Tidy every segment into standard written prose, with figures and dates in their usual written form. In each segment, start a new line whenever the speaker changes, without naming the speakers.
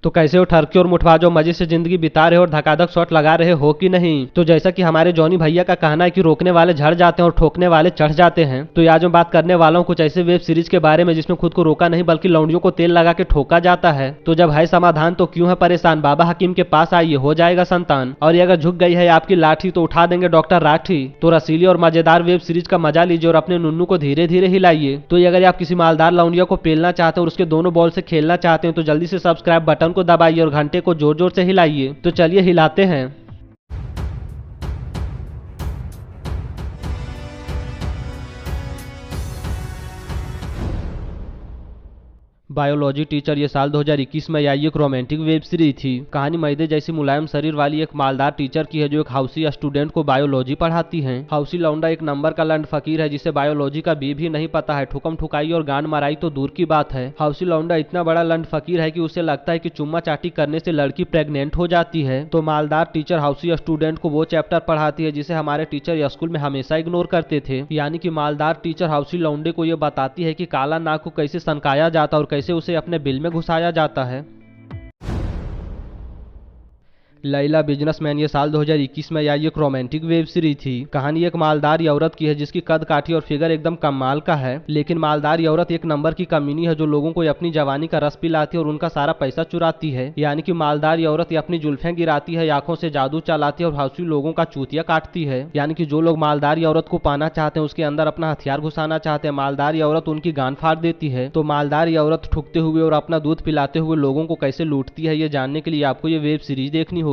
तो कैसे हो ठरके और मुठबाजो, मजे से जिंदगी बिता रहे हो और धकाधक शॉट लगा रहे हो कि नहीं। तो जैसा कि हमारे जॉनी भैया का कहना है कि रोकने वाले झड़ जाते हैं और ठोकने वाले चढ़ जाते हैं, तो आज मैं बात करने वाला हूँ कुछ ऐसे वेब सीरीज के बारे में जिसमें खुद को रोका नहीं बल्कि लौंडियों को तेल लगा के ठोका जाता है। तो जब है समाधान तो क्यों है परेशान, बाबा हकीम के पास आइए, हो जाएगा संतान। और ये अगर झुक गई है आपकी लाठी तो उठा देंगे डॉक्टर राठी। तो रसीली और मजेदार वेब सीरीज का मजा लीजिए और अपने नुन्नू को धीरे धीरे हिलाइए। तो ये अगर आप किसी मालदार लौंडिया को पेलना चाहते हैं और उसके दोनों बॉल से खेलना चाहते हैं तो जल्दी से सब्सक्राइब बटन को दबाइए और घंटे को जोर जोर से हिलाइए। तो चलिए हिलाते हैं। बायोलॉजी टीचर ये साल 2021 में आई एक रोमांटिक वेब सीरीज थी। कहानी मैदे जैसी मुलायम शरीर वाली एक मालदार टीचर की है जो एक हाउसी स्टूडेंट को बायोलॉजी पढ़ाती है। हाउसी लौंडा एक नंबर का लंड फकीर है जिसे बायोलॉजी का बी भी नहीं पता है। ठुकम ठुकाई और गांड मराई तो दूर की बात है। हाउसी लौंडा इतना बड़ा लंड फकीर है कि उसे लगता है कि चुम्मा चाटी करने से लड़की प्रेग्नेंट हो जाती है। तो मालदार टीचर हाउसी स्टूडेंट को वो चैप्टर पढ़ाती है जिसे हमारे टीचर स्कूल में हमेशा इग्नोर करते थे। यानी कि मालदार टीचर हाउसी लौंडे को ये बताती है कि काला नाग को कैसे सनकाया जाता और कैसे उसे अपने बिल में घुसाया जाता है। लैला बिजनेसमैन ये साल 2021 में आई एक रोमांटिक वेब सीरीज थी। कहानी एक मालदार औरत की है जिसकी कद काठी और फिगर एकदम कमाल का है। लेकिन मालदार औरत एक नंबर की कमीनी है जो लोगों को अपनी जवानी का रस पिलाती है और उनका सारा पैसा चुराती है। यानी कि मालदार औरत अपनी जुल्फें गिराती है, आंखों से जादू चलाती है और हाउसी लोगों का चूतिया काटती है। यानी कि जो लोग मालदार औरत को पाना चाहते हैं उसके अंदर अपना हथियार घुसाना चाहते हैं, मालदार औरत उनकी गांड फाड़ देती है। तो मालदार औरत ठुकते हुए और अपना दूध पिलाते हुए लोगों को कैसे लूटती है ये जानने के लिए आपको ये वेब सीरीज देखनी होगी।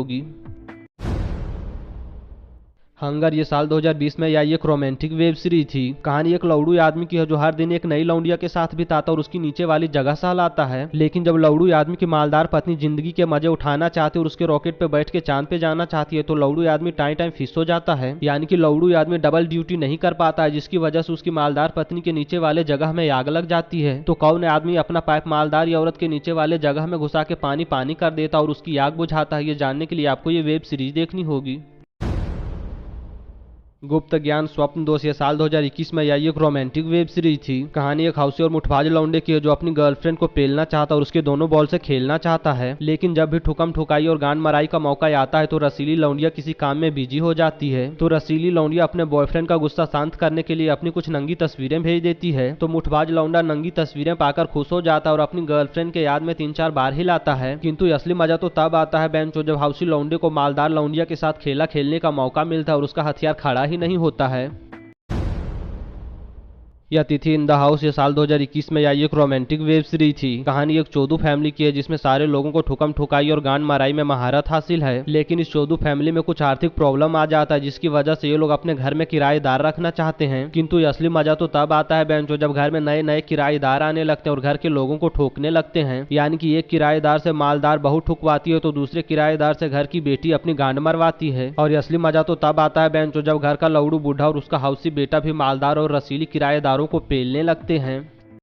हंगर ये साल 2020 में आई एक रोमांटिक वेब सीरीज थी। कहानी एक लौड़ू आदमी की है जो हर दिन एक नई लौंडिया के साथ बिताता और उसकी नीचे वाली जगह सहलाता है। लेकिन जब लौड़ू आदमी की मालदार पत्नी जिंदगी के मजे उठाना चाहती है और उसके रॉकेट पे बैठ के चांद पे जाना चाहती है तो लौड़ू आदमी टाइम फिस हो जाता है। यानी कि लौड़ू आदमी डबल ड्यूटी नहीं कर पाता है जिसकी वजह से उसकी मालदार पत्नी के नीचे वाले जगह में आग लग जाती है। तो कौन आदमी अपना पाइप मालदार औरत के नीचे वाले जगह में घुसा के पानी पानी कर देता और उसकी आग बुझाता है ये जानने के लिए आपको ये वेब सीरीज देखनी होगी। गुप्त ज्ञान स्वप्न दोष ये साल 2021 में आई एक रोमांटिक वेब सीरीज थी। कहानी एक हाउसी और मुठबाज लौंडे की है जो अपनी गर्लफ्रेंड को पेलना चाहता और उसके दोनों बॉल से खेलना चाहता है। लेकिन जब भी ठुकम ठुकाई और गांड मराई का मौका आता है तो रसीली लौंडिया किसी काम में बिजी हो जाती है। तो रसीली लौंडिया अपने बॉयफ्रेंड का गुस्सा शांत करने के लिए अपनी कुछ नंगी तस्वीरें भेज देती है। तो मुठबाज लौंडा नंगी तस्वीरें पाकर खुश हो जाता है और अपनी गर्लफ्रेंड के याद में 3-4 बार हिलाता है। किंतु असली मजा तो तब आता है बेंचो जब हाउसी लौंडे को मालदार लौंडिया के साथ खेला खेलने का मौका मिलता है और उसका हथियार खड़ा ही नहीं होता है। यह तिथि इन द हाउस ये साल 2021 में आई एक रोमांटिक वेब सीरीज थी। कहानी एक चोदू फैमिली की है जिसमें सारे लोगों को ठुकम ठुकाई और गांड माराई में महारत हासिल है। लेकिन इस चोदू फैमिली में कुछ आर्थिक प्रॉब्लम आ जाता है जिसकी वजह से ये लोग अपने घर में किराएदार रखना चाहते हैं। किंतु असली मजा तो तब आता है बेंचो जब घर में नए नए किराएदार आने लगते हैं और घर के लोगों को ठोकने लगते हैं। यानी कि एक किराएदार से मालदार बहू ठुकवाती है तो दूसरे किराएदार से घर की बेटी अपनी गांड मरवाती है। और असली मजा तो तब आता है बेंचो जब घर का लौड़ू बूढ़ा और उसका हाउसी बेटा भी मालदार और रसीली किराएदारों को पेलने लगते हैं।